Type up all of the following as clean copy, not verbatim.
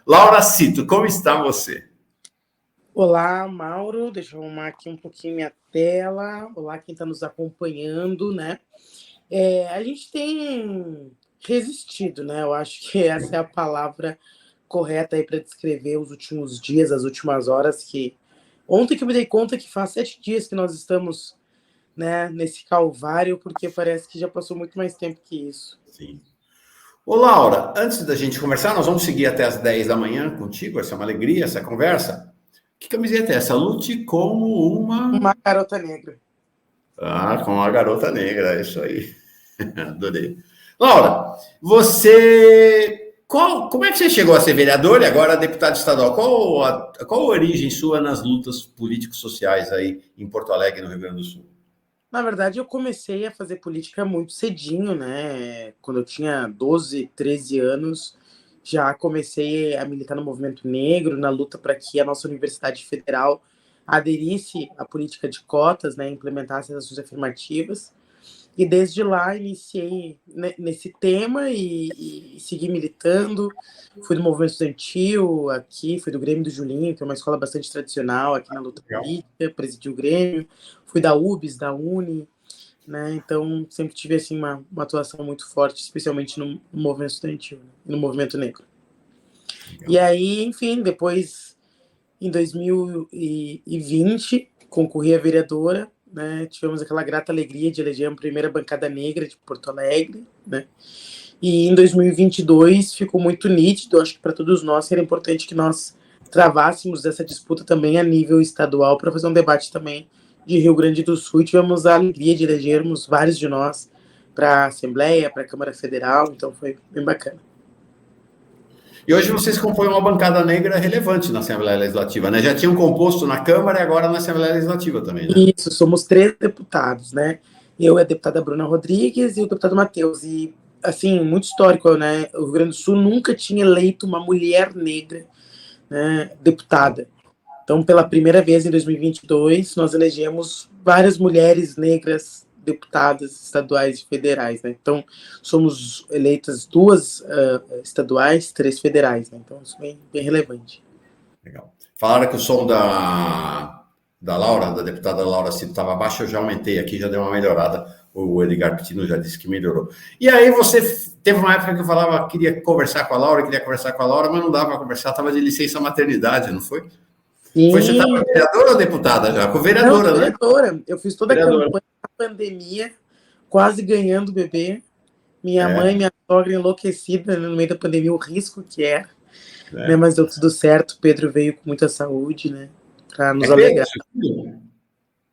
Laura Cito, como está você? Olá, Mauro. Deixa eu arrumar aqui um pouquinho minha tela. Olá, quem está nos acompanhando, né? A gente tem resistido, né? Eu acho que essa é a palavra correta aí para descrever os últimos dias, as últimas horas. Que ontem que eu me dei conta que faz 7 dias que nós estamos, né, nesse calvário, porque parece que já passou muito mais tempo que isso. Sim. Ô, Laura, antes da gente conversar, nós vamos seguir até as 10 da manhã contigo. Essa é uma alegria, essa conversa. Que camiseta é essa? Lute como Uma garota negra. Ah, com a garota negra, é isso aí. Adorei. Laura, você. Como é que você chegou a ser vereador e agora deputado estadual? Qual a origem sua nas lutas políticos-sociais aí em Porto Alegre, no Rio Grande do Sul? Na verdade, eu comecei a fazer política muito cedinho, né? Quando eu tinha 12, 13 anos, já comecei a militar no movimento negro, na luta para que a nossa Universidade Federal aderisse à política de cotas, né? Implementasse as ações afirmativas. E desde lá iniciei nesse tema e segui militando. Fui do movimento estudantil aqui, fui do Grêmio do Julinho, que é uma escola bastante tradicional aqui na luta política, presidi o Grêmio. Fui da UBS, da Uni, né? Então sempre tive assim uma atuação muito forte, especialmente no movimento estudantil, né? E no movimento negro. Legal. E aí, enfim, depois em 2020 concorri a vereadora, né? Tivemos aquela grata alegria de eleger a primeira bancada negra de Porto Alegre, né? E em 2022 ficou muito nítido, acho que para todos nós seria importante que nós travássemos essa disputa também a nível estadual para fazer um debate também de Rio Grande do Sul, e tivemos a alegria de elegermos vários de nós para a Assembleia, para a Câmara Federal, então foi bem bacana. E hoje vocês compõem uma bancada negra relevante na Assembleia Legislativa, né? Já tinham composto na Câmara e agora na Assembleia Legislativa também, né? Isso, somos 3 deputados, né? Eu e a deputada Bruna Rodrigues e o deputado Matheus. E, assim, muito histórico, né? O Rio Grande do Sul nunca tinha eleito uma mulher negra, né, deputada. Então, pela primeira vez em 2022, nós elegemos várias mulheres negras deputadas estaduais e federais, né? Então, somos eleitas 2 estaduais, 3 federais, né? Então, isso é bem relevante. Legal. Falaram que o som da Laura, da deputada Laura Cito, estava baixo, eu já aumentei aqui, já deu uma melhorada. O Edgar Pitino já disse que melhorou. E aí você teve uma época que eu falava, queria conversar com a Laura, mas não dava para conversar, estava de licença maternidade, não foi? Sim. Foi, você estava vereadora ou deputada já? Com vereadora, não, né? Vereadora. Eu fiz toda a campanha da pandemia, quase ganhando o bebê. Minha mãe, minha sogra enlouquecida no meio da pandemia, o risco que é. Né, mas deu tudo certo. Pedro veio com muita saúde, né? Para nos alegrar.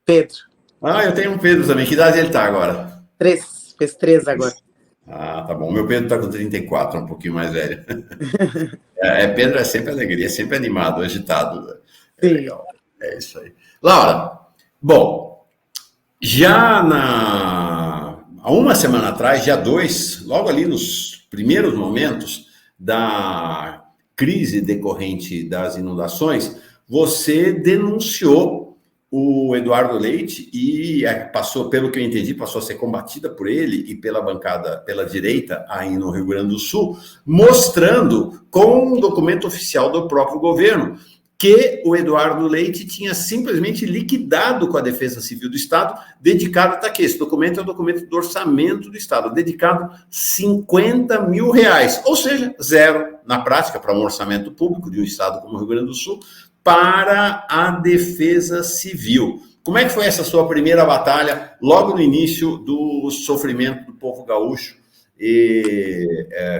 Pedro. Ah, eu tenho um Pedro também. Que idade ele está agora? 3. Fez 3 agora. Ah, tá bom. Meu Pedro está com 34, um pouquinho mais velho. Pedro é sempre alegria, é sempre animado, agitado. É legal. É isso aí. Laura, bom, já há uma semana atrás, dia 2, logo ali nos primeiros momentos da crise decorrente das inundações, você denunciou o Eduardo Leite e passou, pelo que eu entendi, passou a ser combatida por ele e pela bancada, pela direita aí no Rio Grande do Sul, mostrando com um documento oficial do próprio governo que o Eduardo Leite tinha simplesmente liquidado com a Defesa Civil do Estado, dedicado, está aqui, esse documento é o documento do orçamento do Estado, dedicado R$50 mil, ou seja, zero na prática para um orçamento público de um Estado como o Rio Grande do Sul, para a Defesa Civil. Como é que foi essa sua primeira batalha, logo no início do sofrimento do povo gaúcho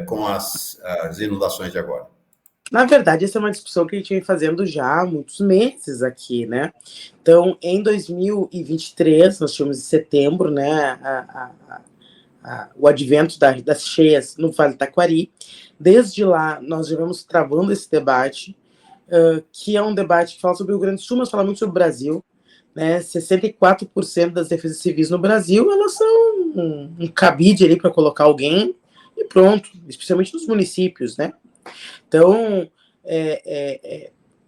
com as inundações de agora? Na verdade, essa é uma discussão que a gente vem fazendo já há muitos meses aqui, né? Então, em 2023, nós tivemos em setembro, né, o advento das cheias no Vale do Taquari. Desde lá, nós já vamos travando esse debate, que é um debate que fala sobre o Rio Grande do Sul, mas fala muito sobre o Brasil. Né? 64% das defesas civis no Brasil, elas são um cabide ali para colocar alguém e pronto, especialmente nos municípios, né? Então,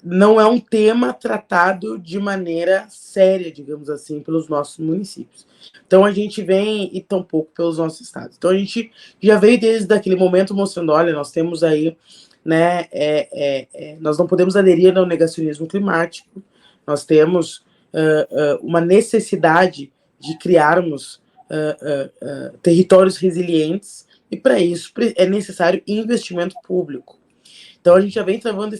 não é um tema tratado de maneira séria, digamos assim, pelos nossos municípios. Então, a gente vem, e tampouco pelos nossos estados. Então, a gente já veio desde aquele momento mostrando, olha, nós temos aí né, nós não podemos aderir ao negacionismo climático, nós temos uma necessidade de criarmos territórios resilientes, e para isso é necessário investimento público. Então a gente já vem travando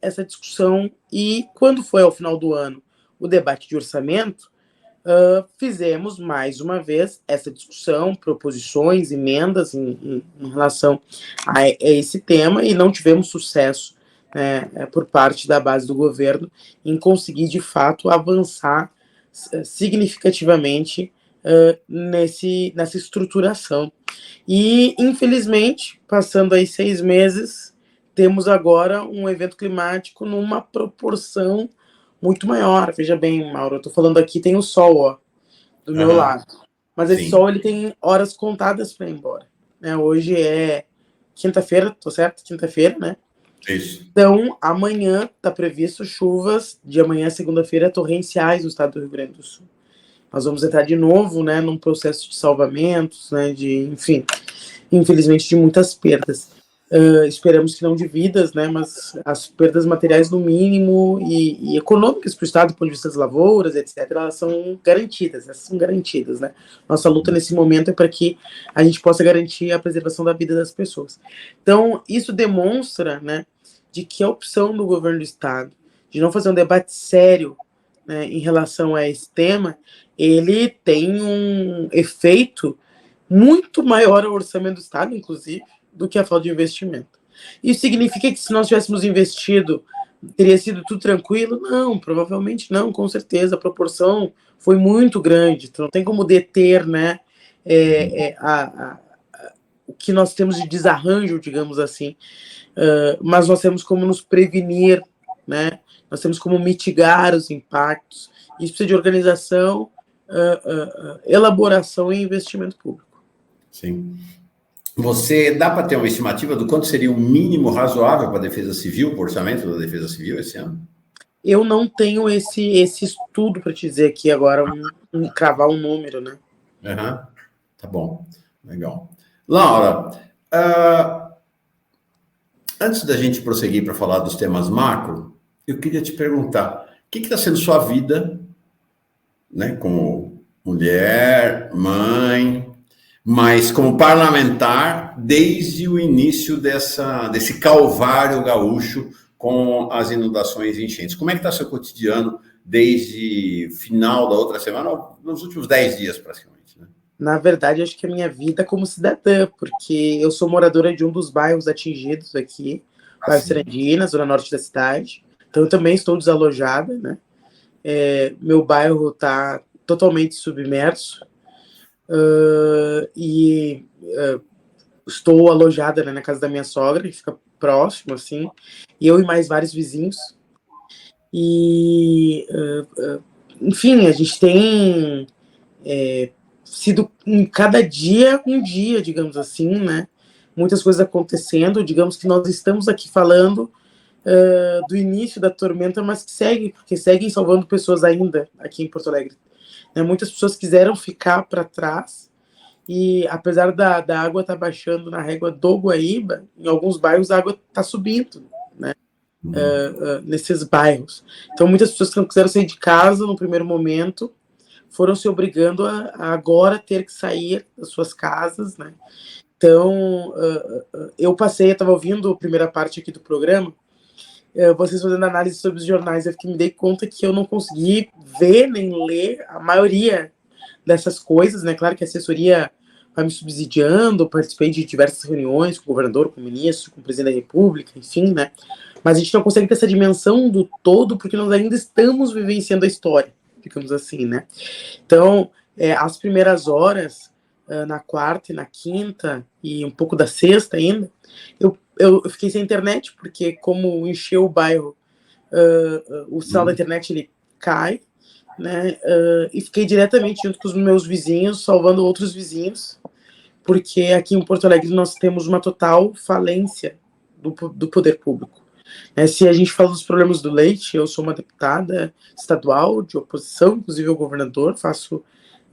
essa discussão, e quando foi ao final do ano o debate de orçamento, fizemos mais uma vez essa discussão, proposições, emendas em relação a esse tema, e não tivemos sucesso por parte da base do governo em conseguir de fato avançar significativamente nessa estruturação. E infelizmente, passando aí 6 meses, temos agora um evento climático numa proporção muito maior. Veja bem, Mauro, eu estou falando aqui, tem o sol, ó, do meu lado. Mas esse sol, ele tem horas contadas para ir embora. Né? Hoje é quinta-feira, tô certo? Quinta-feira, né? Isso. Então, amanhã está previsto chuvas, de amanhã a segunda-feira, torrenciais no estado do Rio Grande do Sul. Nós vamos entrar de novo, né, num processo de salvamentos, né, enfim, infelizmente de muitas perdas. Esperamos que não de vidas, né, mas as perdas materiais no mínimo e econômicas para o Estado, do ponto de vista das lavouras, etc., elas são garantidas, né? Nossa luta nesse momento é para que a gente possa garantir a preservação da vida das pessoas. Então, isso demonstra, né, de que a opção do governo do Estado de não fazer um debate sério, né, em relação a esse tema, ele tem um efeito muito maior ao orçamento do Estado, inclusive, do que a falta de investimento. Isso significa que se nós tivéssemos investido, teria sido tudo tranquilo? Não, provavelmente não, com certeza. A proporção foi muito grande, então não tem como deter, né, o que nós temos de desarranjo, digamos assim, mas nós temos como nos prevenir, né, nós temos como mitigar os impactos. Isso precisa de organização, elaboração e investimento público. Sim. Você dá para ter uma estimativa do quanto seria o mínimo razoável para a Defesa Civil, para o orçamento da Defesa Civil esse ano? Eu não tenho esse estudo para te dizer aqui agora, cravar um número, né? Tá bom, legal. Laura, antes da gente prosseguir para falar dos temas macro, eu queria te perguntar, o que está sendo sua vida, né, como mulher, mãe, mas como parlamentar, desde o início desse calvário gaúcho com as inundações e enchentes? Como é que está seu cotidiano desde final da outra semana, nos últimos 10 dias, praticamente, né? Na verdade, acho que a minha vida como cidadã, porque eu sou moradora de um dos bairros atingidos aqui, bairro Serandina, zona norte da cidade. Então, eu também estou desalojada, né? Meu bairro está totalmente submerso. Estou alojada, né, na casa da minha sogra, que fica próximo, assim, e eu e mais vários vizinhos. Enfim, a gente tem sido cada dia um dia, digamos assim, né? Muitas coisas acontecendo, digamos que nós estamos aqui falando do início da tormenta, mas porque seguem salvando pessoas ainda aqui em Porto Alegre. Muitas pessoas quiseram ficar para trás, e apesar da água estar baixando na régua do Guaíba, em alguns bairros a água está subindo, né? Nesses bairros. Então, muitas pessoas que não quiseram sair de casa no primeiro momento foram se obrigando a agora ter que sair das suas casas, né? Então, eu estava ouvindo a primeira parte aqui do programa, vocês fazendo análise sobre os jornais, eu me dei conta que eu não consegui ver nem ler a maioria dessas coisas, né? Claro que a assessoria vai me subsidiando, participei de diversas reuniões com o governador, com o ministro, com o presidente da República, enfim, né? Mas a gente não consegue ter essa dimensão do todo, porque nós ainda estamos vivenciando a história, digamos assim, né? Então, as primeiras horas, na quarta e na quinta, e um pouco da sexta ainda, eu fiquei sem internet, porque como encheu o bairro, o sinal da internet ele cai, né? E fiquei diretamente junto com os meus vizinhos, salvando outros vizinhos, porque aqui em Porto Alegre nós temos uma total falência do poder público. Se a gente fala dos problemas do leite, eu sou uma deputada estadual de oposição, inclusive ao governador, faço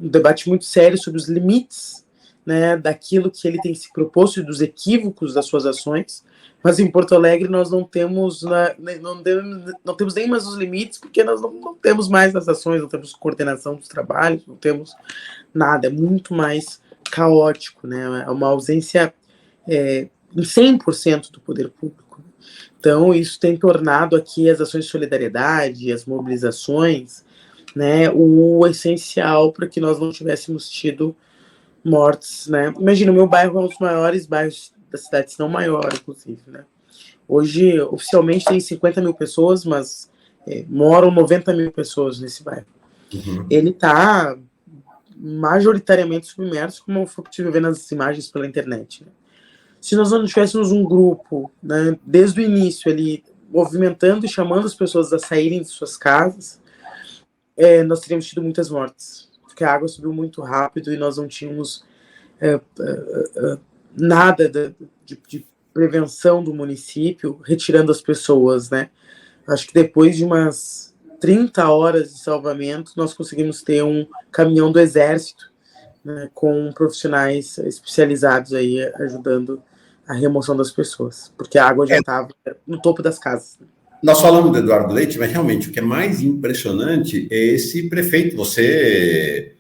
um debate muito sério sobre os limites, né, daquilo que ele tem se proposto e dos equívocos das suas ações. Mas em Porto Alegre nós não temos, não temos nem mais os limites, porque nós não temos mais as ações, não temos coordenação dos trabalhos, não temos nada, é muito mais caótico, né? É uma ausência em 100% do poder público. Então, isso tem tornado aqui as ações de solidariedade, as mobilizações, né, o essencial para que nós não tivéssemos tido mortes, né? Imagina, o meu bairro é um dos maiores bairros da cidade, se não maior, inclusive, né? Hoje, oficialmente, tem 50 mil pessoas, mas moram 90 mil pessoas nesse bairro. Uhum. Ele está majoritariamente submerso, como foi possível ver nas imagens pela internet, né? Se nós não tivéssemos um grupo, né, desde o início, ali, movimentando e chamando as pessoas a saírem de suas casas, nós teríamos tido muitas mortes, porque a água subiu muito rápido e nós não tínhamos nada de prevenção do município, retirando as pessoas, né? Acho que depois de umas 30 horas de salvamento, nós conseguimos ter um caminhão do Exército, né, com profissionais especializados aí ajudando a remoção das pessoas, porque a água já estava no topo das casas. Nós falamos do Eduardo Leite, mas realmente o que é mais impressionante é esse prefeito. Você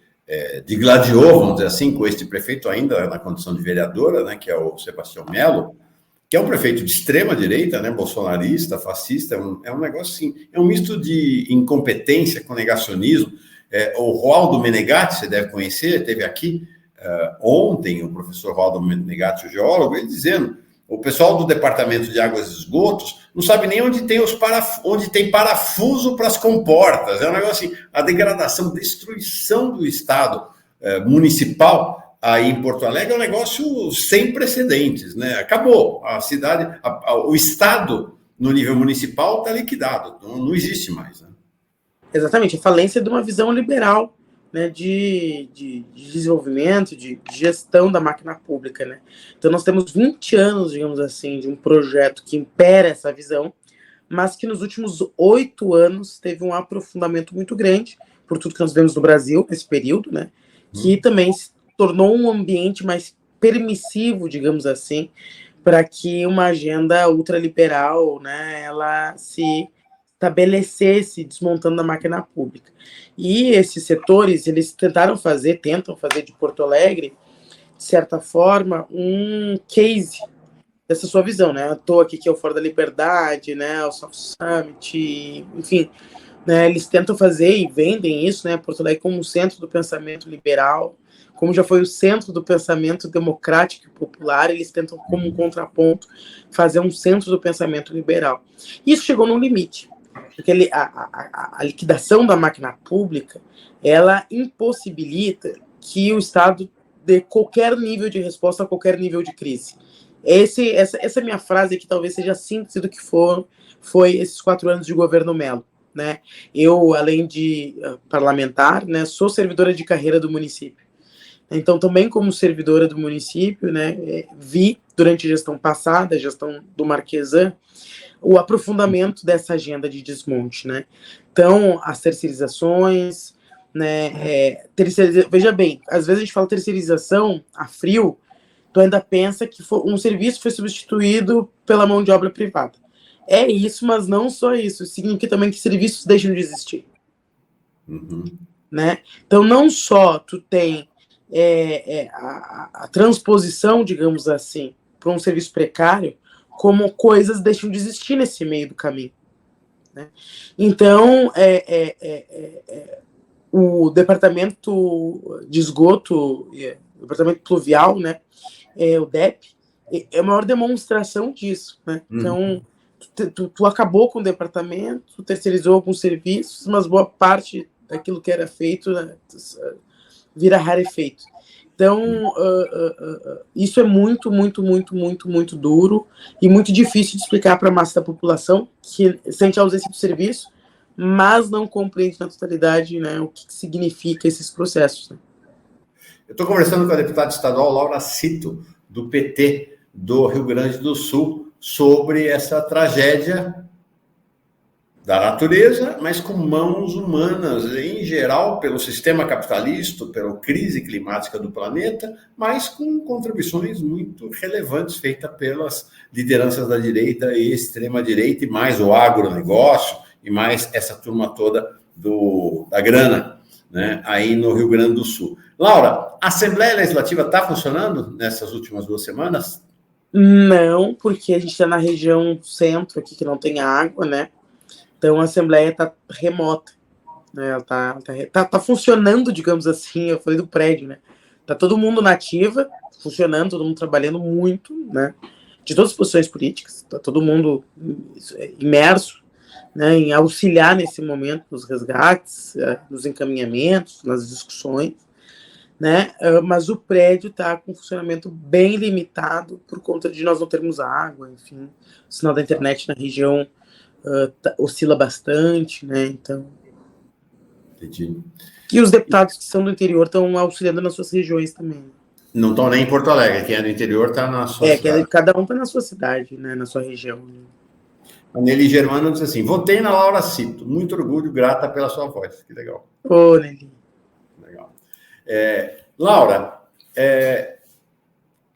digladiou, vamos dizer assim, com este prefeito ainda na condição de vereadora, né, que é o Sebastião Melo, que é um prefeito de extrema direita, né, bolsonarista, fascista, é um negócio assim, é um misto de incompetência com negacionismo. O Roaldo Menegatti, você deve conhecer, teve aqui ontem o professor Roaldo Menegatti, o geólogo, ele dizendo: o pessoal do Departamento de Águas e Esgotos não sabe nem onde tem parafuso para as comportas. É um negócio assim, a degradação, destruição do Estado municipal aí em Porto Alegre é um negócio sem precedentes, né? Acabou. A cidade, o Estado no nível municipal está liquidado, não existe mais, né? Exatamente, a falência de uma visão liberal, né, de desenvolvimento, de gestão da máquina pública, né? Então nós temos 20 anos, digamos assim, de um projeto que impera essa visão, mas que nos últimos 8 anos teve um aprofundamento muito grande, por tudo que nós vemos no Brasil nesse período, né? Que também se tornou um ambiente mais permissivo, digamos assim, para que uma agenda ultraliberal, né, ela se estabelecesse desmontando a máquina pública. E esses setores, eles tentam fazer de Porto Alegre, de certa forma, um case dessa sua visão, né? Eu estou aqui que é o Fora da Liberdade, né? O Soft Summit, enfim, né? Eles tentam fazer e vendem isso, né? Porto Alegre como um centro do pensamento liberal, como já foi o centro do pensamento democrático e popular, eles tentam, como um contraponto, fazer um centro do pensamento liberal. Isso chegou num limite, porque a liquidação da máquina pública, ela impossibilita que o Estado dê qualquer nível de resposta a qualquer nível de crise. Essa minha frase aqui talvez seja a síntese do que foi esses 4 anos de governo Melo, né? Eu, além de parlamentar, né, sou servidora de carreira do município. Então, também como servidora do município, né, vi durante a gestão passada, a gestão do Marquesan, o aprofundamento dessa agenda de desmonte, né? Então, as terceirizações, né? Veja bem, às vezes a gente fala terceirização a frio, tu ainda pensa que um serviço foi substituído pela mão de obra privada. É isso, mas não só isso. Significa também que serviços deixam de existir. Uhum. Né? Então, não só tu tem a transposição, digamos assim, para um serviço precário, como coisas deixam de existir nesse meio do caminho, né? Então, o departamento de esgoto, o departamento pluvial, né, o DEP, é a maior demonstração disso, né? Então, tu acabou com o departamento, tu terceirizou alguns serviços, mas boa parte daquilo que era feito, né, vira rarefeito. Então, isso é muito, muito, muito, muito, muito duro e muito difícil de explicar para a massa da população que sente a ausência do serviço, mas não compreende na totalidade, né, o que significa esses processos. Né? Eu estou conversando com a deputada estadual Laura Cito, do PT do Rio Grande do Sul, sobre essa tragédia da natureza, mas com mãos humanas, em geral, pelo sistema capitalista, pela crise climática do planeta, mas com contribuições muito relevantes feitas pelas lideranças da direita e extrema-direita, e mais o agronegócio, e mais essa turma toda da grana, né, aí no Rio Grande do Sul. Laura, a Assembleia Legislativa está funcionando nessas últimas 2 semanas? Não, porque a gente está na região centro aqui, que não tem água, né? Então, a Assembleia está remota, né? Ela tá funcionando, digamos assim, eu falei do prédio, né? Tá todo mundo na ativa, funcionando, todo mundo trabalhando muito, né? De todas as posições políticas, tá todo mundo imerso, né, em auxiliar nesse momento nos resgates, nos encaminhamentos, nas discussões, né? Mas o prédio está com um funcionamento bem limitado por conta de nós não termos água, enfim, o sinal da internet na região oscila bastante, né? Então. Entendi. E os deputados que são do interior estão auxiliando nas suas regiões também. Não estão nem em Porto Alegre, quem é do interior está na sua cidade. Cada um está na sua cidade, né? Na sua região. A Nelly Germano diz assim: votei na Laura Cito, muito orgulho, grata pela sua voz. Que legal. Ô, Nelly. Legal. Laura,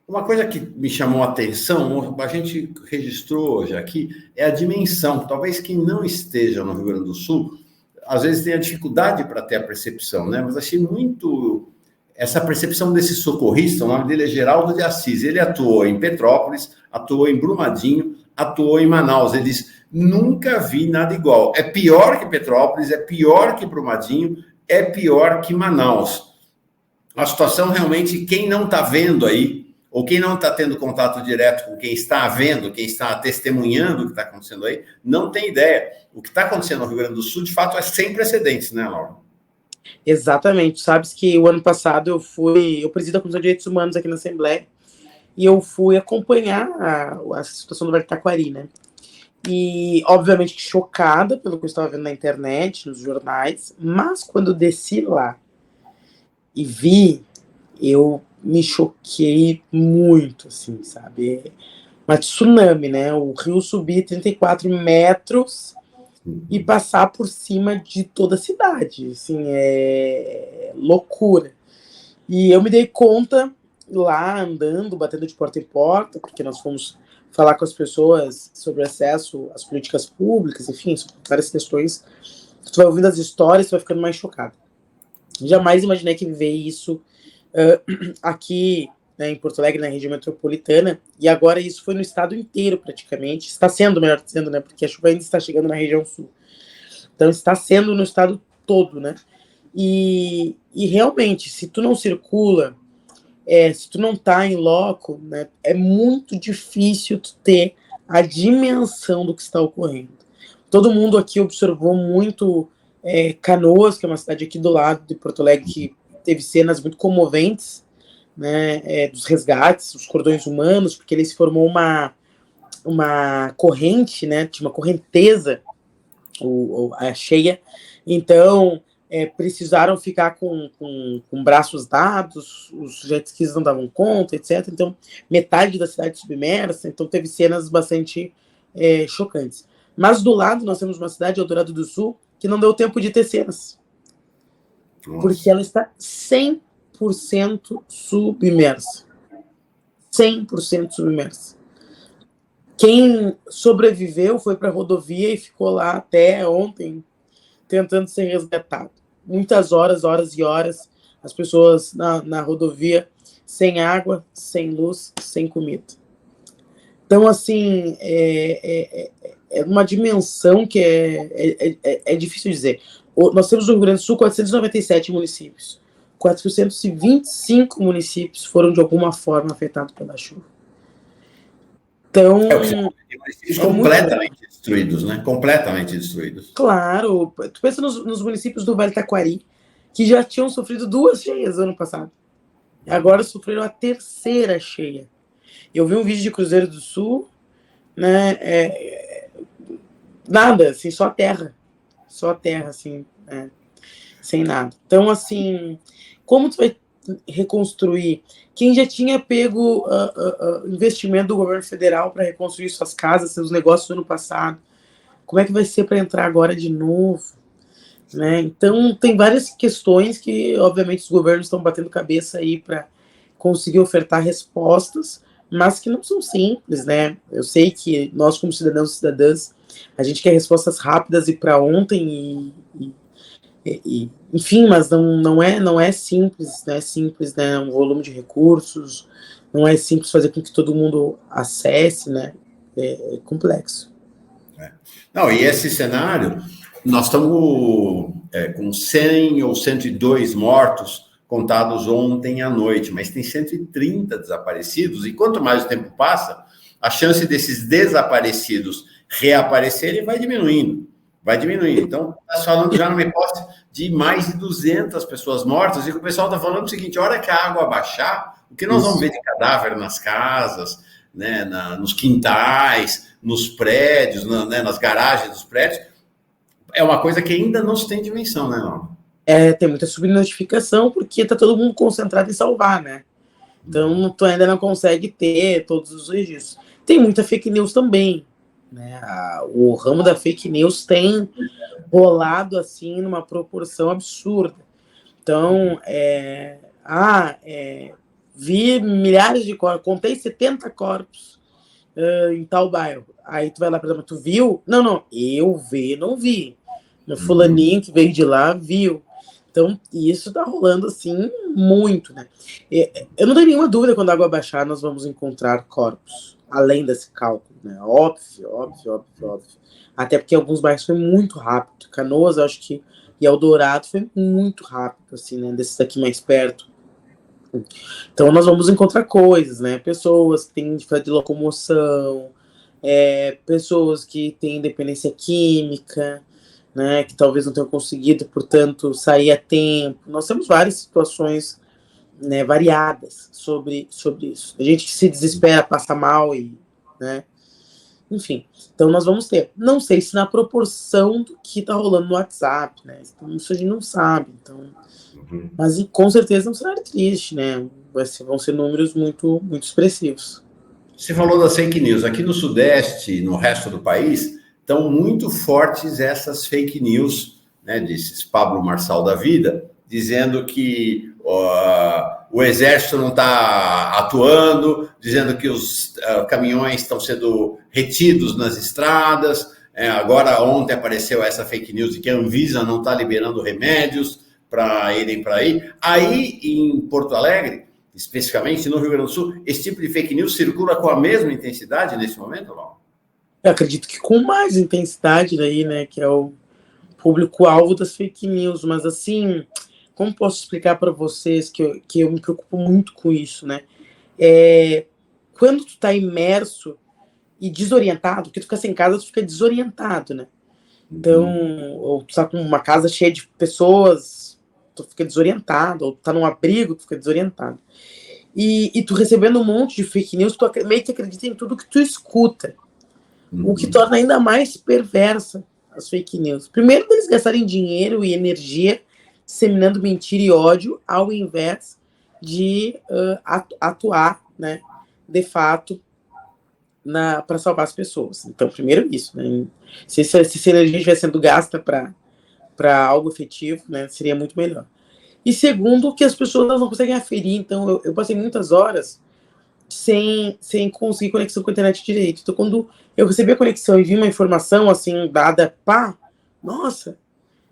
uma coisa que me chamou a atenção, a gente registrou hoje aqui, é a dimensão. Talvez quem não esteja no Rio Grande do Sul, às vezes tenha dificuldade para ter a percepção, né? Mas achei muito essa percepção desse socorrista. O nome dele é Geraldo de Assis. Ele atuou em Petrópolis, atuou em Brumadinho, atuou em Manaus. Ele diz: nunca vi nada igual. É pior que Petrópolis, é pior que Brumadinho, é pior que Manaus. A situação realmente, quem não está vendo aí, ou quem não está tendo contato direto com quem está vendo, quem está testemunhando o que está acontecendo aí, não tem ideia. O que está acontecendo no Rio Grande do Sul, de fato, é sem precedentes, né, Laura? Exatamente. Sabes que o ano passado eu presido a Comissão de Direitos Humanos aqui na Assembleia, e eu fui acompanhar a situação do Vale do Taquari, né? E, obviamente, chocada pelo que eu estava vendo na internet, nos jornais, mas quando eu desci lá e vi, eu me choquei muito, assim, sabe? Uma tsunami, né? O rio subir 34 metros e passar por cima de toda a cidade, assim, é loucura. E eu me dei conta lá, andando, batendo de porta em porta, porque nós fomos falar com as pessoas sobre acesso às políticas públicas, enfim, sobre várias questões. Tu vai ouvindo as histórias, tu vai ficando mais chocado. Jamais imaginei que viver isso aqui, né, em Porto Alegre, na região metropolitana, e agora isso foi no estado inteiro praticamente. Está sendo, melhor dizendo, né, porque a chuva ainda está chegando na região sul. Então está sendo no estado todo, né? E realmente, se tu não circula, se tu não tá em loco, né, é muito difícil tu ter a dimensão do que está ocorrendo. Todo mundo aqui observou muito Canoas, que é uma cidade aqui do lado de Porto Alegre, que teve cenas muito comoventes, né, dos resgates, os cordões humanos, porque ele se formou uma corrente, né, tinha uma correnteza, a cheia, então precisaram ficar com braços dados, os jet skis não davam conta, etc. Então, metade da cidade submersa, então teve cenas bastante chocantes. Mas do lado, nós temos uma cidade, Eldorado do Sul, que não deu tempo de ter cenas. Nossa. Porque ela está 100% submersa. 100% submersa. Quem sobreviveu foi para a rodovia e ficou lá até ontem, tentando ser resgatado. Muitas horas e horas, as pessoas na rodovia, sem água, sem luz, sem comida. Então, assim, é uma dimensão que é difícil dizer. Nós temos no Rio Grande do Sul 497 municípios. 425 municípios foram, de alguma forma, afetados pela chuva. Então, municípios completamente destruídos, né? Completamente destruídos. Claro. Tu pensa nos municípios do Vale do Taquari, que já tinham sofrido 2 cheias ano passado. Agora sofreram a 3ª cheia. Eu vi um vídeo de Cruzeiro do Sul, né? Nada, assim, só terra. Só terra, assim, sem nada. Então, assim, como tu vai reconstruir? Quem já tinha pego investimento do governo federal para reconstruir suas casas, seus negócios no ano passado, como é que vai ser para entrar agora de novo? Né? Então, tem várias questões que, obviamente, os governos estão batendo cabeça aí para conseguir ofertar respostas, mas que não são simples, né? Eu sei que nós, como cidadãos e cidadãs, a gente quer respostas rápidas e para ontem enfim, mas não é simples, não é simples, né? Um volume de recursos, não é simples fazer com que todo mundo acesse, né? É complexo. Não, e esse cenário, nós estamos com 100 ou 102 mortos contados ontem à noite, mas tem 130 desaparecidos, e quanto mais o tempo passa, a chance desses desaparecidos reaparecerem vai diminuindo. Vai diminuindo. Então, está falando já numa hipótese de mais de 200 pessoas mortas, e o pessoal está falando o seguinte: a hora que a água baixar, o que nós vamos ver de cadáver nas casas, né, nos quintais, nos prédios, nas garagens dos prédios, é uma coisa que ainda não se tem dimensão, né, Norma? Tem muita subnotificação, porque está todo mundo concentrado em salvar, né? Então, tu ainda não consegue ter todos os registros. Tem muita fake news também, né? O ramo da fake news tem rolado, assim, numa proporção absurda. Então, vi milhares de corpos, contei 70 corpos em tal bairro. Aí tu vai lá, por exemplo, tu viu? Não, eu não vi. O fulaninho que veio de lá viu. Então, isso tá rolando, assim, muito, né? Eu não tenho nenhuma dúvida, quando a água baixar, nós vamos encontrar corpos, além desse cálculo, né? Óbvio. Até porque alguns bairros foi muito rápido. Canoas, eu acho que, e Eldorado foi muito rápido, assim, né? Desses aqui mais perto. Então, nós vamos encontrar coisas, né? Pessoas que têm dificuldade de locomoção, pessoas que têm dependência química, né, que talvez não tenham conseguido, portanto, sair a tempo. Nós temos várias situações, né, variadas sobre isso. A gente que se desespera, passa mal, né, enfim. Então, nós vamos ter. Não sei se na proporção do que está rolando no WhatsApp, né, isso a gente não sabe. Então, mas com certeza é um cenário triste, né, vão ser números muito, muito expressivos. Você falou das fake news. Aqui no Sudeste e no resto do país, estão muito fortes essas fake news, né, desses Pablo Marçal da vida, dizendo que o exército não está atuando, dizendo que os caminhões estão sendo retidos nas estradas. Agora, ontem apareceu essa fake news de que a Anvisa não está liberando remédios para irem para aí. Aí, em Porto Alegre, especificamente no Rio Grande do Sul, esse tipo de fake news circula com a mesma intensidade nesse momento, não? Eu acredito que com mais intensidade daí, né, que é o público-alvo das fake news, mas assim, como posso explicar para vocês que eu me preocupo muito com isso, né? Quando tu tá imerso e desorientado, porque tu fica sem casa, tu fica desorientado, né? Então, ou tu tá com uma casa cheia de pessoas, tu fica desorientado, ou tu tá num abrigo, tu fica desorientado. E tu recebendo um monte de fake news, tu meio que acredita em tudo que tu escuta. O que torna ainda mais perversa as fake news. Primeiro, eles gastarem dinheiro e energia disseminando mentira e ódio, ao invés de atuar, né, de fato, para salvar as pessoas. Então, primeiro isso, né? Se essa energia estiver sendo gasta para algo efetivo, né, seria muito melhor. E segundo, que as pessoas não conseguem aferir. Então, eu passei muitas horas sem conseguir conexão com a internet direito. Então, quando eu recebi a conexão e vi uma informação assim, dada, nossa,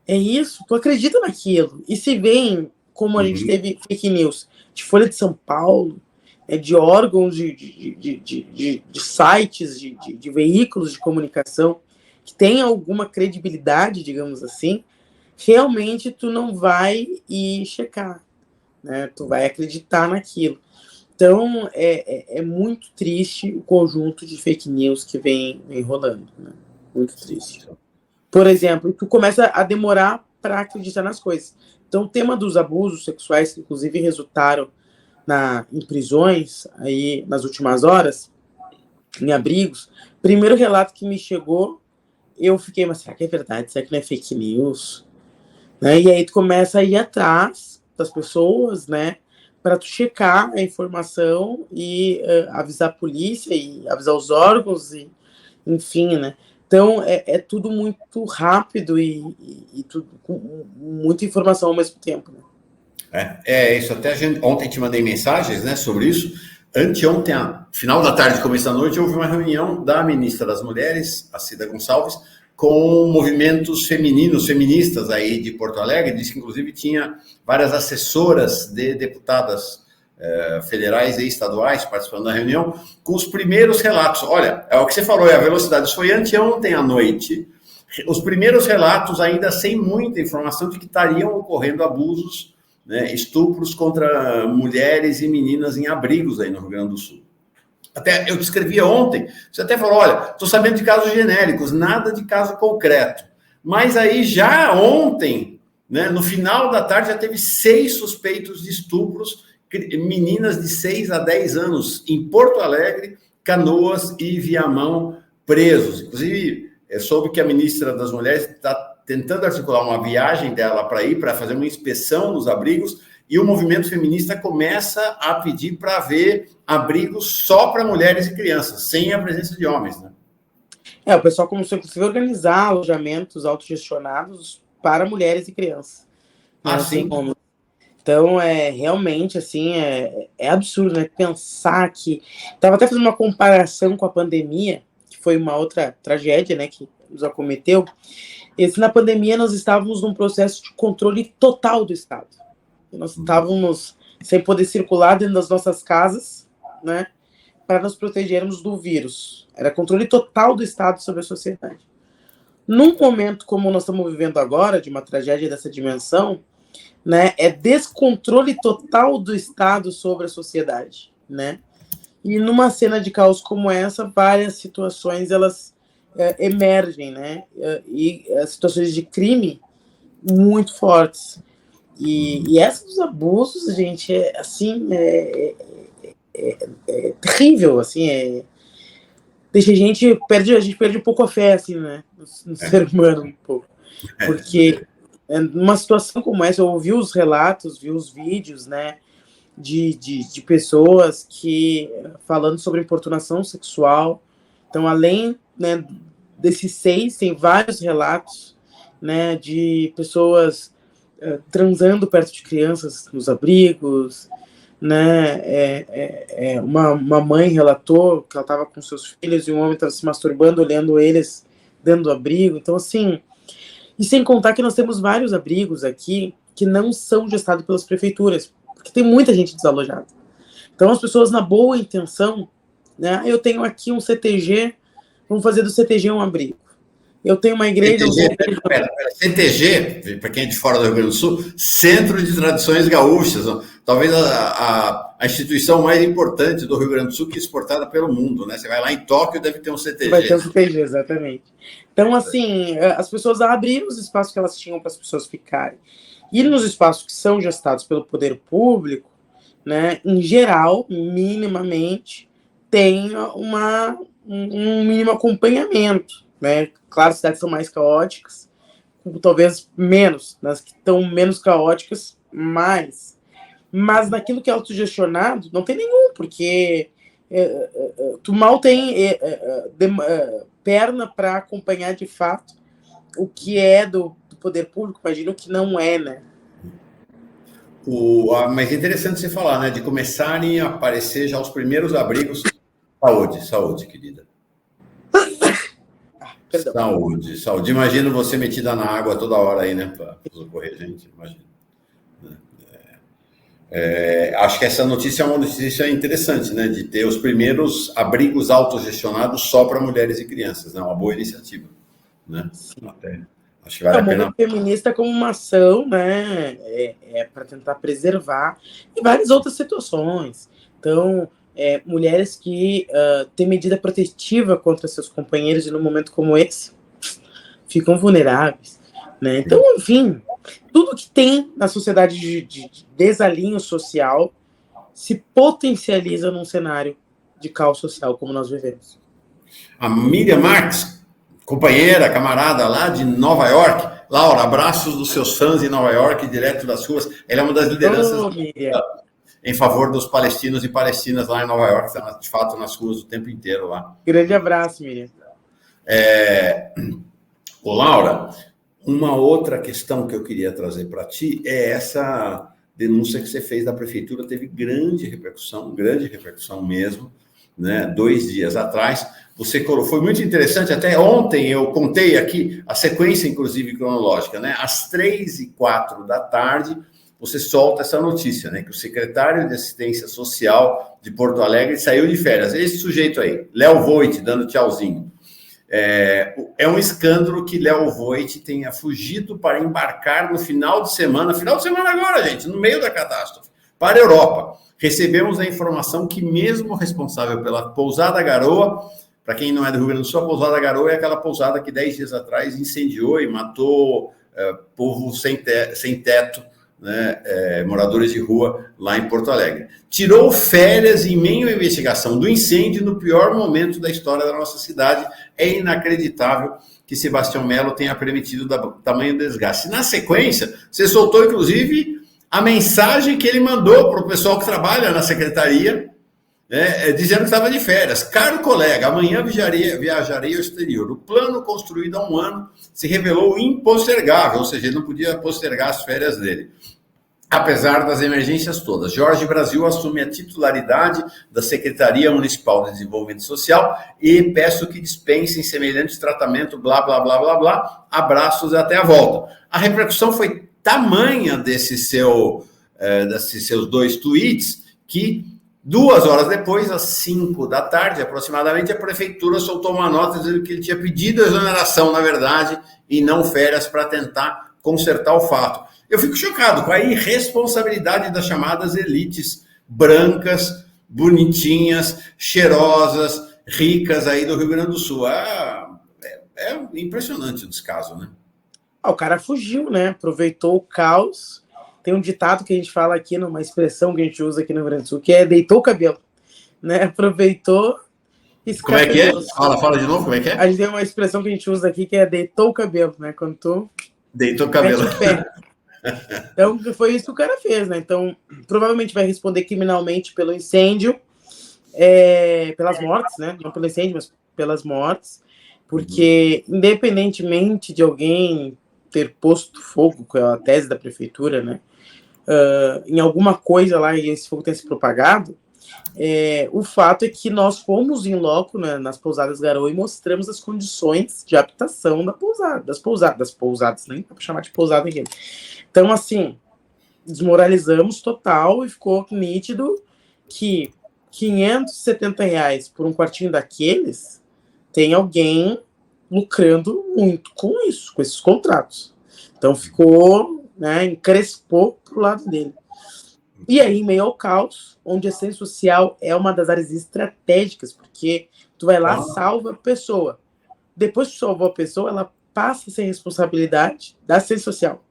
é isso? Tu acredita naquilo? E se vem, como a gente teve fake news de Folha de São Paulo, de órgãos, de sites, de veículos de comunicação, que tem alguma credibilidade, digamos assim, realmente tu não vai ir checar, né? Tu vai acreditar naquilo. Então, é muito triste o conjunto de fake news que vem rolando, né? Muito triste. Por exemplo, tu começa a demorar para acreditar nas coisas. Então, o tema dos abusos sexuais, que inclusive resultaram em prisões aí nas últimas horas, em abrigos, primeiro relato que me chegou, eu fiquei, mas será que é verdade? Será que não é fake news? Né? E aí tu começa a ir atrás das pessoas, né, para tu checar a informação e avisar a polícia e avisar os órgãos, e, enfim, né? Então, é tudo muito rápido e tudo com muita informação ao mesmo tempo. Né? Isso. Até ontem te mandei mensagens, né, sobre isso. Anteontem, final da tarde, começo da noite, houve uma reunião da ministra das Mulheres, a Cida Gonçalves, com movimentos femininos, feministas aí de Porto Alegre. Disse que, inclusive, tinha várias assessoras de deputadas federais e estaduais participando da reunião, com os primeiros relatos. Olha, é o que você falou, a velocidade. Isso foi anteontem à noite. Os primeiros relatos, ainda sem muita informação de que estariam ocorrendo abusos, né, estupros contra mulheres e meninas em abrigos aí no Rio Grande do Sul. Até eu descrevia ontem, você até falou, olha, estou sabendo de casos genéricos, nada de caso concreto. Mas aí já ontem, né, no final da tarde, já teve 6 suspeitos de estupros, meninas de 6 a 10 anos, em Porto Alegre, Canoas e Viamão, presos. Inclusive, eu soube que a ministra das Mulheres está tentando articular uma viagem dela para fazer uma inspeção nos abrigos, e o movimento feminista começa a pedir para ver abrigos só para mulheres e crianças, sem a presença de homens, né? O pessoal começou, inclusive, a organizar alojamentos autogestionados para mulheres e crianças. Sim. Então, realmente, assim, é absurdo, né? Pensar que... Estava até fazendo uma comparação com a pandemia, que foi uma outra tragédia, né, que nos acometeu. Na pandemia, nós estávamos num processo de controle total do Estado. Nós estávamos sem poder circular dentro das nossas casas, né, para nos protegermos do vírus. Era controle total do Estado sobre a sociedade. Num momento como nós estamos vivendo agora, de uma tragédia dessa dimensão, né, é descontrole total do Estado sobre a sociedade, né? E numa cena de caos como essa, várias situações elas emergem, né? E situações de crime muito fortes. E esses abusos, gente, assim, é terrível, assim, deixa a gente perde um pouco a fé, assim, né? No ser humano, um pouco. Porque numa situação como essa, eu ouvi os relatos, vi os vídeos, né, de pessoas que falando sobre importunação sexual. Então, além, né, desses 6, tem vários relatos, né, de pessoas transando perto de crianças nos abrigos, né? Uma mãe relatou que ela estava com seus filhos e um homem estava se masturbando olhando eles dentro do abrigo. Então, assim, e sem contar que nós temos vários abrigos aqui que não são gestados pelas prefeituras, porque tem muita gente desalojada. Então, as pessoas, na boa intenção, né? Eu tenho aqui um CTG, vamos fazer do CTG um abrigo. Eu tenho uma igreja... CTG, para quem é de fora do Rio Grande do Sul, Centro de Tradições Gaúchas, talvez a instituição mais importante do Rio Grande do Sul, que é exportada pelo mundo, né? Você vai lá em Tóquio, deve ter um CTG. Vai ter um CTG, exatamente. Então, assim, as pessoas abriram os espaços que elas tinham para as pessoas ficarem. E nos espaços que são gestados pelo poder público, né, em geral, minimamente, tem um mínimo acompanhamento, né? Claro, as cidades são mais caóticas, talvez menos, nas que estão menos caóticas, mais. Mas naquilo que é autogestionado, não tem nenhum, porque tu mal tem perna para acompanhar de fato o que é do poder público, imagina o que não é, né? Mas é interessante você falar, né, de começarem a aparecer já os primeiros abrigos. Saúde, querida. Saúde. Imagina você metida na água toda hora aí, né? Para socorrer, gente. Imagina. Acho que essa notícia é uma notícia interessante, né? De ter os primeiros abrigos autogestionados só para mulheres e crianças, né? Uma boa iniciativa, né? Acho que vale a pena. O feminista como uma ação, né? Para tentar preservar e várias outras situações. Então, mulheres que têm medida protetiva contra seus companheiros e num momento como esse ficam vulneráveis, né? Então, enfim, tudo que tem na sociedade de desalinho social se potencializa num cenário de caos social como nós vivemos. A Miriam Marques, companheira, camarada lá de Nova York. Laura, abraços dos seus fãs em Nova York, direto das ruas. Ela é uma das lideranças em favor dos palestinos e palestinas lá em Nova York, está de fato nas ruas o tempo inteiro lá. Grande abraço, Miriam. Ô, Laura, uma outra questão que eu queria trazer para ti é essa denúncia que você fez da prefeitura, teve grande repercussão mesmo, né? 2 dias atrás. Você foi muito interessante, até ontem eu contei aqui a sequência, inclusive, cronológica, né? Às 3h04 da tarde, você solta essa notícia, né? Que o secretário de Assistência Social de Porto Alegre saiu de férias. Esse sujeito aí, Léo Voit, dando tchauzinho. É um escândalo que Léo Voit tenha fugido para embarcar no final de semana agora, gente, no meio da catástrofe, para a Europa. Recebemos a informação que mesmo o responsável pela Pousada Garoa, para quem não é do Rio Grande do Sul, a Pousada Garoa é aquela pousada que 10 dias atrás incendiou e matou povo sem teto, né, moradores de rua lá em Porto Alegre. Tirou férias em meio à investigação do incêndio no pior momento da história da nossa cidade. É inacreditável que Sebastião Melo tenha permitido tamanho desgaste. Na sequência, você soltou, inclusive, a mensagem que ele mandou para o pessoal que trabalha na secretaria, né, dizendo que estava de férias. Caro colega, amanhã viajarei ao exterior. O plano construído há um ano se revelou impostergável, ou seja, ele não podia postergar as férias dele. Apesar das emergências todas, Jorge Brasil assume a titularidade da Secretaria Municipal de Desenvolvimento Social e peço que dispensem semelhante tratamento, blá, blá, blá, blá, blá. Abraços e até a volta. A repercussão foi tamanha desses seus 2 tweets que 2 horas depois, às 5 da tarde, aproximadamente, a prefeitura soltou uma nota dizendo que ele tinha pedido exoneração, na verdade, e não férias para tentar consertar o fato. Eu fico chocado com a irresponsabilidade das chamadas elites brancas, bonitinhas, cheirosas, ricas aí do Rio Grande do Sul. É impressionante o descaso, né? O cara fugiu, né? Aproveitou o caos. Tem um ditado que a gente fala aqui, uma expressão que a gente usa aqui no Rio Grande do Sul, que é deitou o cabelo, né? Aproveitou. Como é que é? Fala de novo, como é que é? A gente tem uma expressão que a gente usa aqui que é deitou o cabelo, né? Quando tu deitou o cabelo. Então, foi isso que o cara fez, né? Então, provavelmente vai responder criminalmente pelo incêndio, pelas mortes, né? Não pelo incêndio, mas pelas mortes, porque independentemente de alguém ter posto fogo, com a tese da prefeitura, né? Em alguma coisa lá, e esse fogo tenha se propagado, o fato é que nós fomos em loco, né, nas pousadas Garoa e mostramos as condições de habitação das pousadas, nem para chamar de pousada aqui. Então, assim, desmoralizamos total e ficou nítido que R$570 por um quartinho daqueles, tem alguém lucrando muito com isso, com esses contratos. Então, ficou, né, encrespou pro lado dele. E aí, em meio ao caos, onde a assistência social é uma das áreas estratégicas, porque tu vai lá, salva a pessoa. Depois que salvou a pessoa, ela passa a ser responsabilidade da assistência social,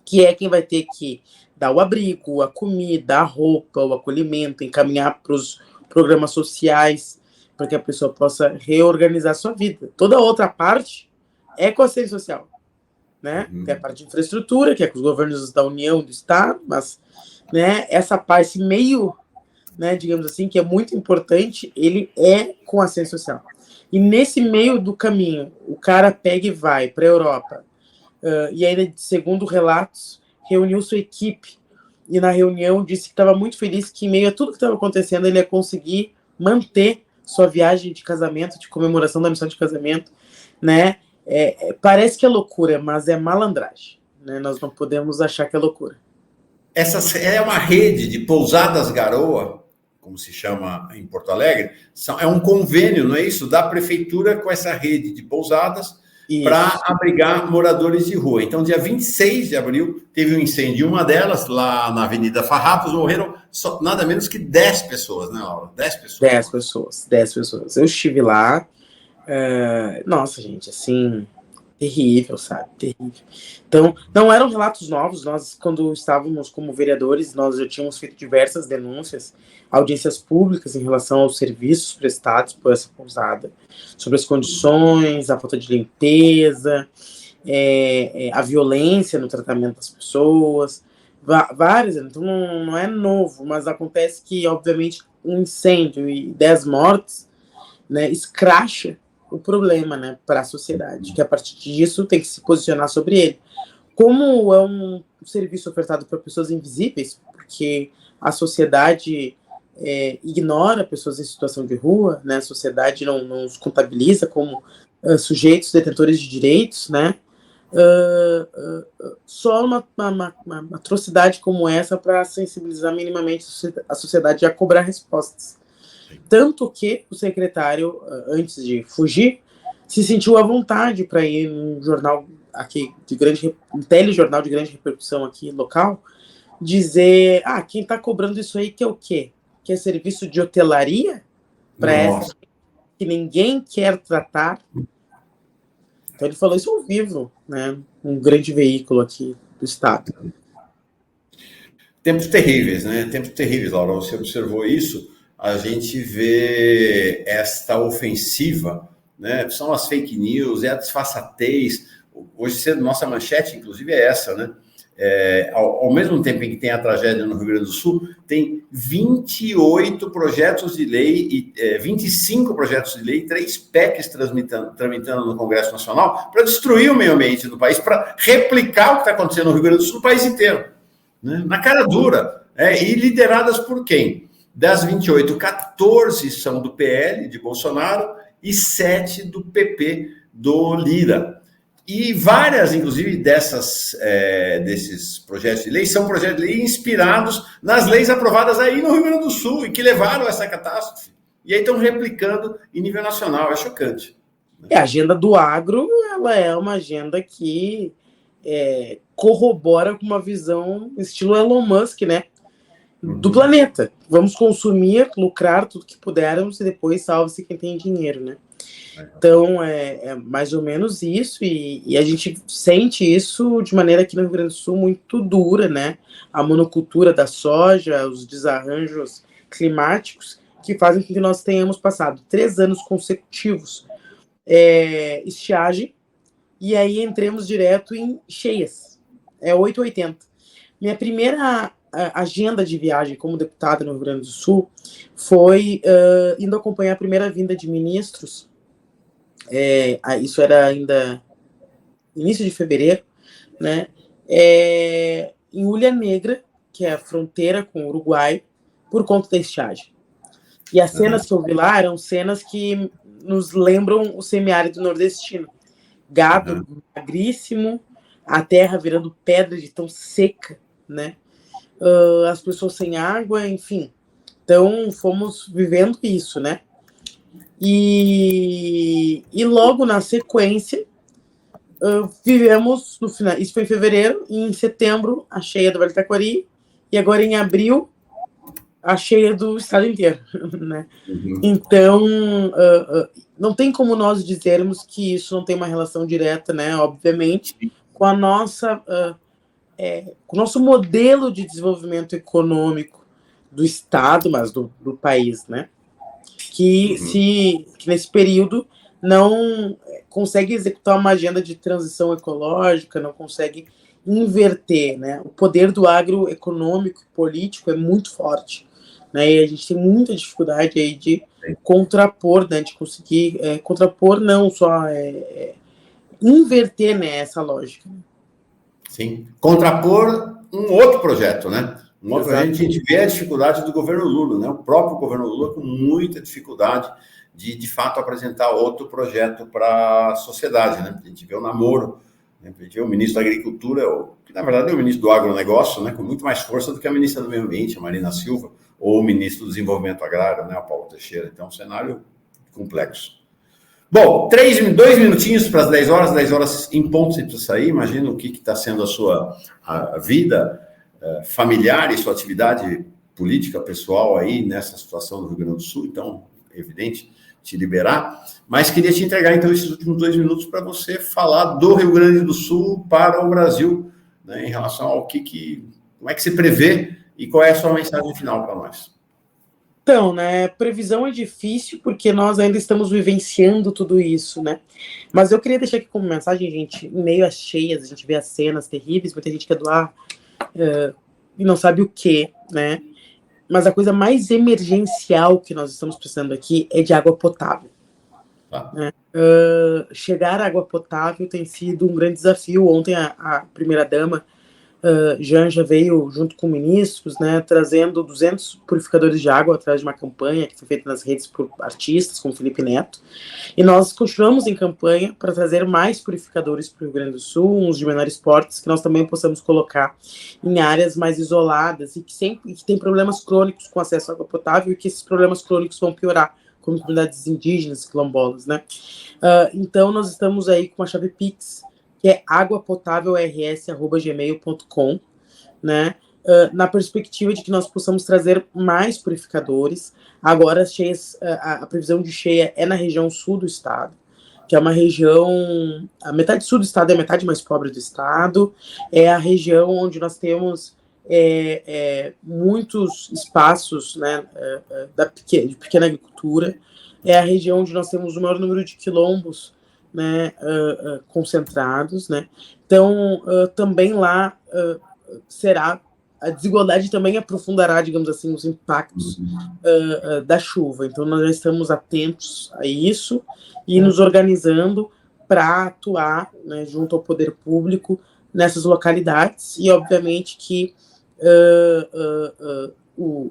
que é quem vai ter que dar o abrigo, a comida, a roupa, o acolhimento, encaminhar para os programas sociais, para que a pessoa possa reorganizar a sua vida. Toda a outra parte é com a assistência social, né? Tem a parte de infraestrutura, que é com os governos da União, do Estado, mas, né, essa parte, esse meio, né, digamos assim, que é muito importante, ele é com a assistência social. E nesse meio do caminho, o cara pega e vai para a Europa, e ainda, segundo relatos, reuniu sua equipe, e na reunião disse que estava muito feliz que, em meio a tudo que estava acontecendo, ele ia conseguir manter sua viagem de casamento, de comemoração da missão de casamento, né? Parece que é loucura, mas é malandragem, né? Nós não podemos achar que é loucura. Essa é uma rede de pousadas Garoa, como se chama em Porto Alegre, é um convênio, não é isso? Da prefeitura com essa rede de pousadas para abrigar moradores de rua. Então, dia 26 de abril, teve um incêndio em uma delas, lá na Avenida Farrapos, morreram nada menos que 10 pessoas, né, Laura? 10 pessoas. 10 pessoas. Eu estive lá, nossa, gente, assim, terrível, sabe? Terrível. Então, não eram relatos novos. Nós, quando estávamos como vereadores, nós já tínhamos feito diversas denúncias, audiências públicas em relação aos serviços prestados por essa pousada, sobre as condições, a falta de limpeza, a violência no tratamento das pessoas, várias. Então, não é novo, mas acontece que, obviamente, um incêndio e 10 mortes, né, escracha o problema, né, para a sociedade, que a partir disso tem que se posicionar sobre ele. Como é um serviço ofertado para pessoas invisíveis, porque a sociedade ignora pessoas em situação de rua, né, a sociedade não os contabiliza como sujeitos detentores de direitos, né, só uma atrocidade como essa para sensibilizar minimamente a sociedade a cobrar respostas. Tanto que o secretário, antes de fugir, se sentiu à vontade para ir num jornal aqui um telejornal de grande repercussão aqui local, dizer, quem está cobrando isso aí que é o quê? Que é serviço de hotelaria para essa que ninguém quer tratar. Então ele falou isso ao vivo, né? Um grande veículo aqui do Estado. Tempos terríveis, né? Tempos terríveis, Laura. Você observou isso? A gente vê esta ofensiva, né? São as fake news, é a disfarçatez. Hoje cedo, nossa manchete, inclusive, é essa, né? Ao mesmo tempo em que tem a tragédia no Rio Grande do Sul, tem 28 projetos de lei, 25 projetos de lei, 3 PECs tramitando no Congresso Nacional para destruir o meio ambiente do país, para replicar o que está acontecendo no Rio Grande do Sul no país inteiro, né? Na cara dura. E lideradas por quem? Das 28, 14 são do PL, de Bolsonaro, e 7 do PP, do Lira. E várias, inclusive, desses projetos de lei são projetos de lei inspirados nas leis aprovadas aí no Rio Grande do Sul e que levaram a essa catástrofe. E aí estão replicando em nível nacional. É chocante. A agenda do agro, ela é uma agenda que corrobora com uma visão estilo Elon Musk, né? Do planeta. Vamos consumir, lucrar tudo que pudermos e depois salve-se quem tem dinheiro, né? Então, é mais ou menos isso, e a gente sente isso de maneira aqui no Rio Grande do Sul muito dura, né? A monocultura da soja, os desarranjos climáticos que fazem com que nós tenhamos passado 3 anos consecutivos estiagem, e aí entremos direto em cheias. 880. Minha primeira agenda de viagem como deputada no Rio Grande do Sul foi indo acompanhar a primeira vinda de ministros. Isso era ainda início de fevereiro, né? Em Ulha Negra, que é a fronteira com o Uruguai, por conta da estiagem. E as cenas que eu vi lá eram cenas que nos lembram o semiárido nordestino. Gado magríssimo, a terra virando pedra de tão seca, né? As pessoas sem água, enfim. Então, fomos vivendo isso, né? E logo na sequência, vivemos, no final, isso foi em fevereiro, e em setembro, a cheia do Vale do Taquari, e agora em abril, a cheia do estado inteiro, né? Então, não tem como nós dizermos que isso não tem uma relação direta, né, obviamente, com a nossa, com o nosso modelo de desenvolvimento econômico do estado, mas do país, né? Que nesse período não consegue executar uma agenda de transição ecológica, não consegue inverter, né? O poder do agroeconômico e político é muito forte, né? E a gente tem muita dificuldade aí de contrapor, né? De conseguir contrapor, não só inverter, né, essa lógica. Sim, contrapor um outro projeto, né? A gente vê a dificuldade do governo Lula, né? O próprio governo Lula com muita dificuldade de fato, apresentar outro projeto para a sociedade, né? A gente vê o namoro, né? A gente vê o ministro da Agricultura, que na verdade é o ministro do agronegócio, né? Com muito mais força do que a ministra do Meio Ambiente, a Marina Silva, ou o ministro do Desenvolvimento Agrário, né? O Paulo Teixeira. Então, é um cenário complexo. Bom, 2 minutinhos para as 10 horas em ponto você precisa sair. Imagina o que está sendo a sua vida familiar e sua atividade política pessoal aí nessa situação do Rio Grande doSul. Então, é evidente te liberar, mas queria te entregar então esses últimos 2 minutos para você falar do Rio Grande do Sul para o Brasil, né, em relação ao como é que você prevê e qual é a sua mensagem final para nós. Então, né, previsão é difícil porque nós ainda estamos vivenciando tudo isso, né? Mas eu queria deixar aqui como mensagem, gente, em meio às cheias, a gente vê as cenas terríveis, muita gente quer doar e não sabe o que, né? Mas a coisa mais emergencial que nós estamos precisando aqui é de água potável. Tá. Chegar à água potável tem sido um grande desafio. Ontem a primeira-dama, Janja, veio junto com ministros, né, trazendo 200 purificadores de água atrás de uma campanha que foi feita nas redes por artistas, como Felipe Neto. E nós continuamos em campanha para trazer mais purificadores para o Rio Grande do Sul, uns de menores portes, que nós também possamos colocar em áreas mais isoladas e que tem problemas crônicos com acesso à água potável, e que esses problemas crônicos vão piorar, como comunidades indígenas, quilombolas, né? Então, nós estamos aí com a chave Pix, que é aguapotávelrs@gmail.com, né? Na perspectiva de que nós possamos trazer mais purificadores. Agora, as cheias, a previsão de cheia é na região sul do estado, que é uma região... A metade sul do estado é a metade mais pobre do estado, é a região onde nós temos muitos espaços, né, de pequena agricultura, é a região onde nós temos o maior número de quilombos, né, concentrados, né? Então, também lá será... A desigualdade também aprofundará, digamos assim, os impactos da chuva. Então, nós já estamos atentos a isso e nos organizando para atuar, né, junto ao poder público nessas localidades. E, obviamente, que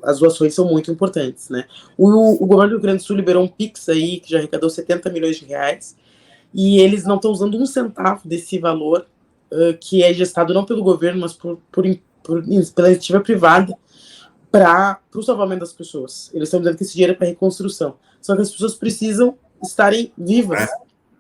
as doações são muito importantes, né? O governo do Rio Grande do Sul liberou um Pix aí, que já arrecadou 70 milhões de reais, e eles não estão usando um centavo desse valor, que é gestado não pelo governo, mas pela iniciativa privada, para o salvamento das pessoas. Eles estão dizendo que esse dinheiro é para reconstrução. Só que as pessoas precisam estarem vivas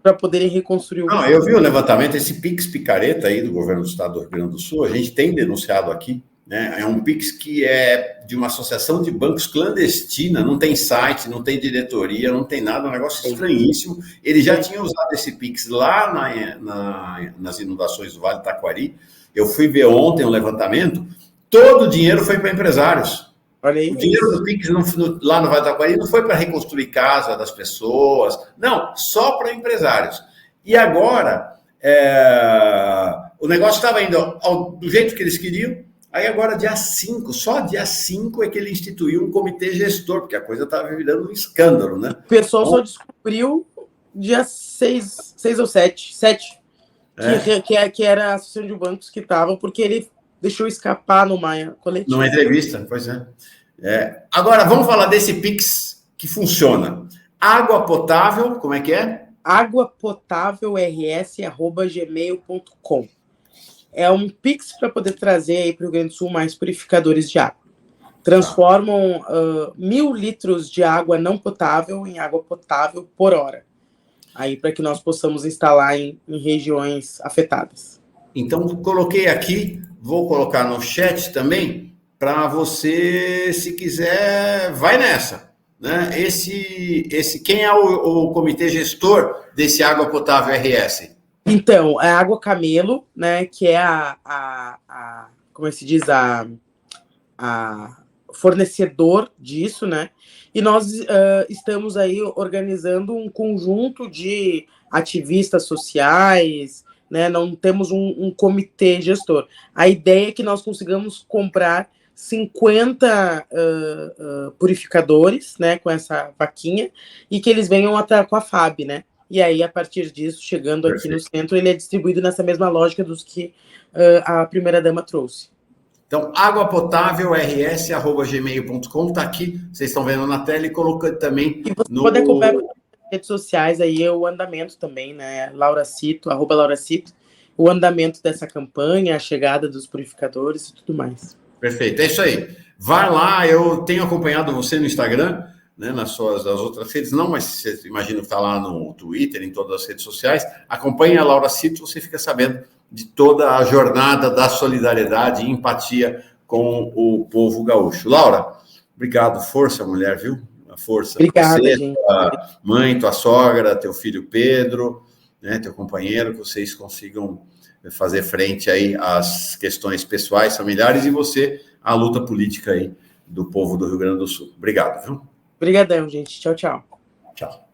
para poderem reconstruir o Não, eu vi o levantamento, esse Pix picareta aí do governo do estado do Rio Grande do Sul, a gente tem denunciado aqui, né? É um Pix que é de uma associação de bancos clandestina, não tem site, não tem diretoria, não tem nada, um negócio estranhíssimo. Ele já tinha usado esse Pix lá nas inundações do Vale do Taquari. Eu fui ver ontem um levantamento, todo o dinheiro foi para empresários. O dinheiro do Pix lá no Vale do Taquari não foi para reconstruir casa das pessoas, não, só para empresários. E agora, o negócio estava indo do jeito que eles queriam. Aí agora, dia 5, só dia 5 é que ele instituiu um comitê gestor, porque a coisa estava virando um escândalo, né? O pessoal só descobriu dia 6 ou 7, que era a associação de bancos que estava, porque ele deixou escapar numa coletiva. Numa entrevista, pois é. Agora, vamos falar desse Pix que funciona. Água potável, como é que é? aguapotávelrs@gmail.com. É um Pix para poder trazer aí para o Rio Grande do Sul mais purificadores de água. Transformam 1.000 litros de água não potável em água potável por hora. Aí para que nós possamos instalar em regiões afetadas. Então, coloquei aqui, vou colocar no chat também, para você, se quiser, vai nessa. Né? Quem é o comitê gestor desse Água Potável RS? Então, é a Água Camelo, né, que é como se diz, a fornecedor disso, né? E nós estamos aí organizando um conjunto de ativistas sociais, né? Não temos um comitê gestor. A ideia é que nós consigamos comprar 50 purificadores, né, com essa vaquinha, e que eles venham até com a FAB, né? E aí, a partir disso, chegando aqui no centro, ele é distribuído nessa mesma lógica dos que a primeira-dama trouxe. Então, aguapotávelrs@gmail.com, está aqui, vocês estão vendo na tela, e colocando também... E você pode acompanhar nas redes sociais aí o andamento também, né? @LauraCito, o andamento dessa campanha, a chegada dos purificadores e tudo mais. Perfeito, é isso aí. Vai lá, eu tenho acompanhado você no Instagram, né, nas outras redes, não, mas você imagina que está lá no Twitter, em todas as redes sociais. Acompanhe a Laura Cito, você fica sabendo de toda a jornada da solidariedade e empatia com o povo gaúcho. Laura, obrigado, força, mulher, viu? Força. Obrigada, você, gente. Tua mãe, tua sogra, teu filho Pedro, né, teu companheiro, que vocês consigam fazer frente aí às questões pessoais, familiares, e você, à luta política aí do povo do Rio Grande do Sul. Obrigado, viu? Obrigadão, gente. Tchau, tchau. Tchau.